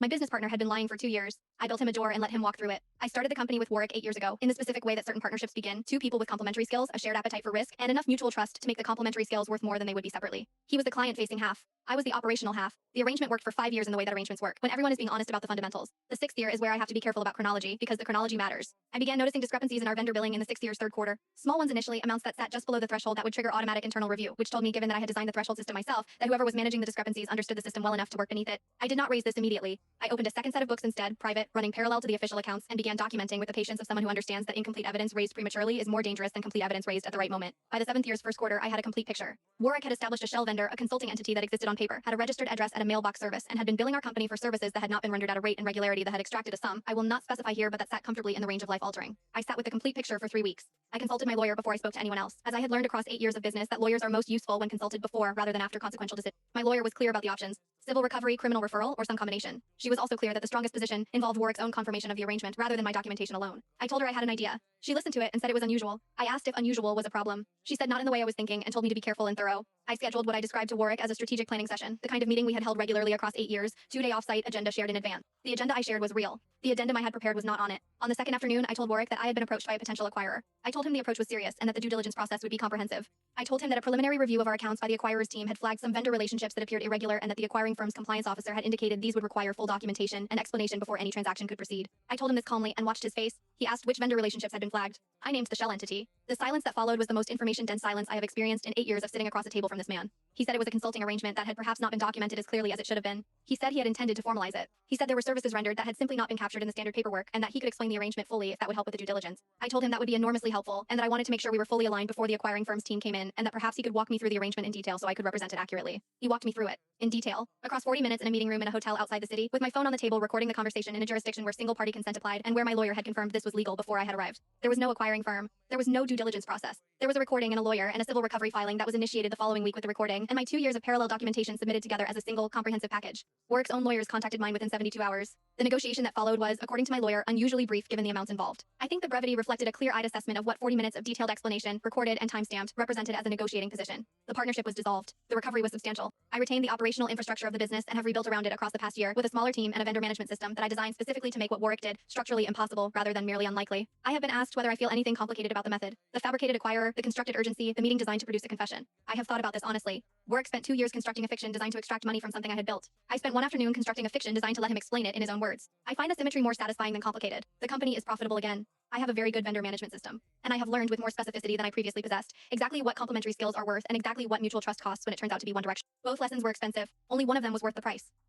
My business partner had been lying for 2 years. I built him a door and let him walk through it. I started the company with Warwick 8 years ago, in the specific way that certain partnerships begin: two people with complementary skills, a shared appetite for risk, and enough mutual trust to make the complementary skills worth more than they would be separately. He was the client-facing half. I was the operational half. The arrangement worked for 5 years in the way that arrangements work, when everyone is being honest about the fundamentals. The 6th year is where I have to be careful about chronology, because the chronology matters. I began noticing discrepancies in our vendor billing in the 6th year's third quarter. Small ones initially, amounts that sat just below the threshold that would trigger automatic internal review, which told me, given that I had designed the threshold system myself, that whoever was managing the discrepancies understood the system well enough to work beneath it. I did not raise this immediately. I opened a second set of books instead, private, running parallel to the official accounts, and began documenting with the patience of someone who understands that incomplete evidence raised prematurely is more dangerous than complete evidence raised at the right moment. By the 7th year's first quarter, I had a complete picture. Warwick had established a shell vendor, a consulting entity that existed on paper, had a registered address at a mailbox service, and had been billing our company for services that had not been rendered at a rate and regularity that had extracted a sum I will not specify here, but that sat comfortably in the range of life-altering. I sat with the complete picture for 3 weeks. I consulted my lawyer before I spoke to anyone else, as I had learned across 8 years of business that lawyers are most useful when consulted before rather than after consequential decisions. My lawyer was clear about the options: civil recovery, criminal referral, or some combination. She was also clear that the strongest position involved Warwick's own confirmation of the arrangement rather than my documentation alone. I told her I had an idea. She listened to it and said it was unusual. I asked if unusual was a problem. She said not in the way I was thinking and told me to be careful and thorough. I scheduled what I described to Warwick as a strategic planning session, the kind of meeting we had held regularly across 8 years, 2-day off-site agenda shared in advance. The agenda I shared was real. The addendum I had prepared was not on it. On the second afternoon, I told Warwick that I had been approached by a potential acquirer. I told him the approach was serious and that the due diligence process would be comprehensive. I told him that a preliminary review of our accounts by the acquirer's team had flagged some vendor relationships that appeared irregular and that the acquiring firm's compliance officer had indicated these would require full documentation and explanation before any transaction could proceed. I told him this calmly and watched his face. He asked which vendor relationships had been flagged. I named the shell entity. The silence that followed was the most information-dense silence I have experienced in 8 years of sitting across a table from this man. He said it was a consulting arrangement that had perhaps not been documented as clearly as it should have been. He said he had intended to formalize it. He said there were services rendered that had simply not been captured in the standard paperwork, and that he could explain the arrangement fully if that would help with the due diligence. I told him that would be enormously helpful, and that I wanted to make sure we were fully aligned before the acquiring firm's team came in, and that perhaps he could walk me through the arrangement in detail so I could represent it accurately. He walked me through it, in detail, across 40 minutes in a meeting room in a hotel outside the city, with my phone on the table recording the conversation in a jurisdiction where single-party consent applied and where my lawyer had confirmed this was legal before I had arrived. There was no acquiring firm. There was no due diligence process. There was a recording and a lawyer and a civil recovery filing that was initiated the following week with the recording, and my 2 years of parallel documentation submitted together as a single, comprehensive package. Warwick's own lawyers contacted mine within 72 hours. The negotiation that followed was, according to my lawyer, unusually brief given the amounts involved. I think the brevity reflected a clear-eyed assessment of what 40 minutes of detailed explanation, recorded and time-stamped, represented as a negotiating position. The partnership was dissolved. The recovery was substantial. I retained the operational infrastructure of the business and have rebuilt around it across the past year with a smaller team and a vendor management system that I designed specifically to make what Warwick did structurally impossible rather than merely unlikely. I have been asked whether I feel anything complicated about the method, the fabricated acquirer, the constructed urgency, the meeting designed to produce a confession. I have thought about this honestly. Warwick spent 2 years constructing a fiction designed to extract money from something I had built. I spent 1 afternoon constructing a fiction designed to let him explain it in his own words. I find the symmetry more satisfying than complicated. The company is profitable again. I have a very good vendor management system, and I have learned with more specificity than I previously possessed exactly what complementary skills are worth and exactly what mutual trust costs when it turns out to be one direction. Both lessons were expensive. Only one of them was worth the price.